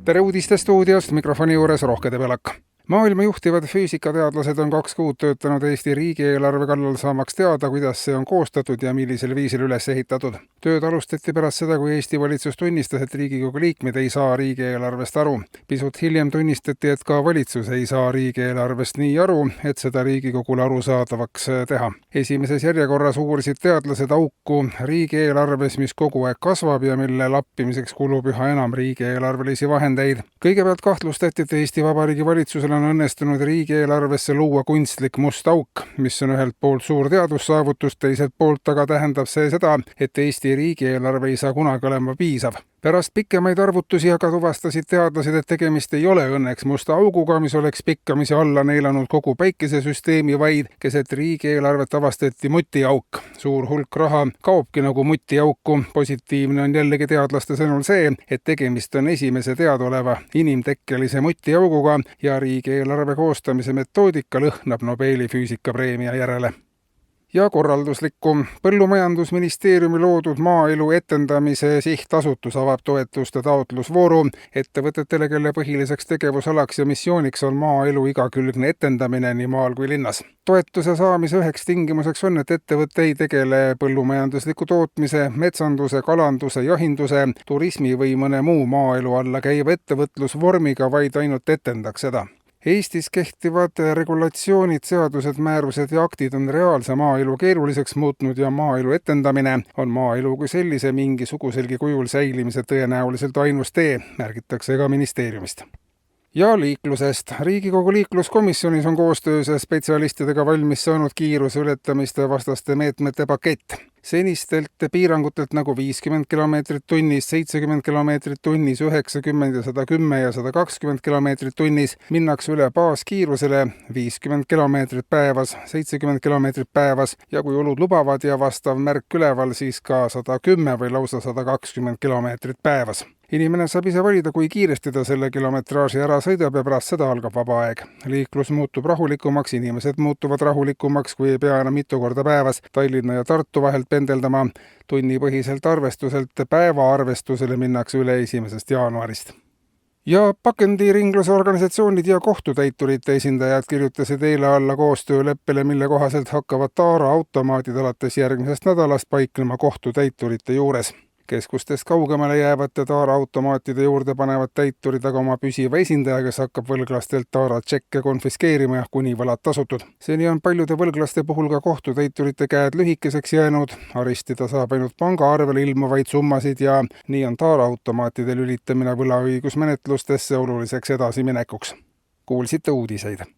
Tere uudistestuudiost, mikrofoni juures Rohke Debelak. Maailma juhtivad füüsikateadlased on 2 kuud töötanud Eesti riigieelarve kallal saamaks teada, kuidas see on koostatud ja millisel viisil üles ehitatud. Tööd alustati pärast seda, kui Eesti valitsus tunnistas, et Riigikogu liikmed ei saa riigieelarvest aru. Pisut hiljem tunnistati, et ka valitsus ei saa riigieelarvest nii aru, et seda Riigikogule arusaadavaks teha. Esimeses järjekorras uurisid teadlased auku riigieelarves, mis kogu aeg kasvab ja mille lappimiseks kulub üha enam riigieelarvelisi vahendeid. Kõigepealt kahtlustati, et Eesti Vabariigi valitsusel on õnnestunud riigieelarvesse luua kunstlik must auk, mis on ühelt poolt suur teadussaavutus, teiselt poolt aga tähendab see seda, et Eesti riigieelarve ei saa kunagi olema piisav. Pärast pikemaid arvutusi aga tuvastasid teadlased, et tegemist ei ole õnneks musta auguga, mis oleks pikkamisi alla neelanud kogu päikesesüsteemi, vaid keset riigieelarvet avastati mutiauk. Suur hulk raha kaobki nagu mutiauku. Positiivne on jällegi teadlaste sõnul see, et tegemist on esimese teadaoleva inimtekkelise mutiauguga ja riigieelarve koostamise metoodika lõhnab Nobeli füüsikapreemia järele. Ja korralduslikku. Põllumajandusministeeriumi loodud Maaelu Etendamise Sihtasutus avab toetuste taotlusvooru ettevõtetele, kelle põhiliseks tegevusalaks ja missiooniks on maaelu igakülgne etendamine nii maal kui linnas. Toetuse saamise üheks tingimuseks on, et ettevõte ei tegele põllumajandusliku tootmise, metsanduse, kalanduse, jahinduse, turismi või mõne muu maaelu alla käiva ettevõtlusvormiga, vaid ainult etendaks seda. Eestis kehtivad regulatsioonid, seadused, määrused ja aktid on reaalse maaelu keeruliseks muutnud ja maaelu etendamine on maaelu kui sellise mingisuguselgi kujul säilimise tõenäoliselt ainus tee, märgitakse ka ministeeriumist. Ja liiklusest. Riigikogu liikluskomisjonis on koostöös spetsialistidega valmis saanud kiiruse ületamiste vastaste meetmete pakett. Senistelt piirangutelt nagu 50 kilomeetrit tunnis, 70 kilomeetrit tunnis, 90 ja 110 ja 120 kilomeetrit tunnis minnakse üle baaskiirusele 50 kilomeetrit päevas, 70 kilomeetrit päevas ja kui olud lubavad ja vastav märk üleval, siis ka 110 või lausa 120 kilomeetrit päevas. Inimene saab ise valida, kui kiiresti ta selle kilometraaži ära sõidab ja pärast seda algab vaba aeg. Liiklus muutub rahulikumaks, inimesed muutuvad rahulikumaks, kui ei pea enam mitu korda päevas Tallinna ja Tartu vahelt pendeldama. Tunnipõhiselt arvestuselt päevaarvestusele minnakse üle 1. jaanuarist. Ja pakendiringluse organisatsioonid ja kohtutäiturite esindajad kirjutasid eile alla koostööleppele, mille kohaselt hakkavad taaraautomaadid alates järgmisest nädalast paiknema kohtutäiturite juures. Keskustest kaugemale jäävate taaraautomaatide juurde panevad täiturid aga oma püsiva esindaja, kes hakkab võlglastelt taaratšekke konfiskeerima, kuni võlad tasutud. Seni on paljude võlglaste puhul ka kohtutäiturite käed lühikeseks jäänud, aristida saab ainult pangaarvel ilmuvaid summasid ja nii on taaraautomaatide lülitamine võlaõigusmenetlustesse oluliseks edasiminekuks. Kuulsite uudiseid.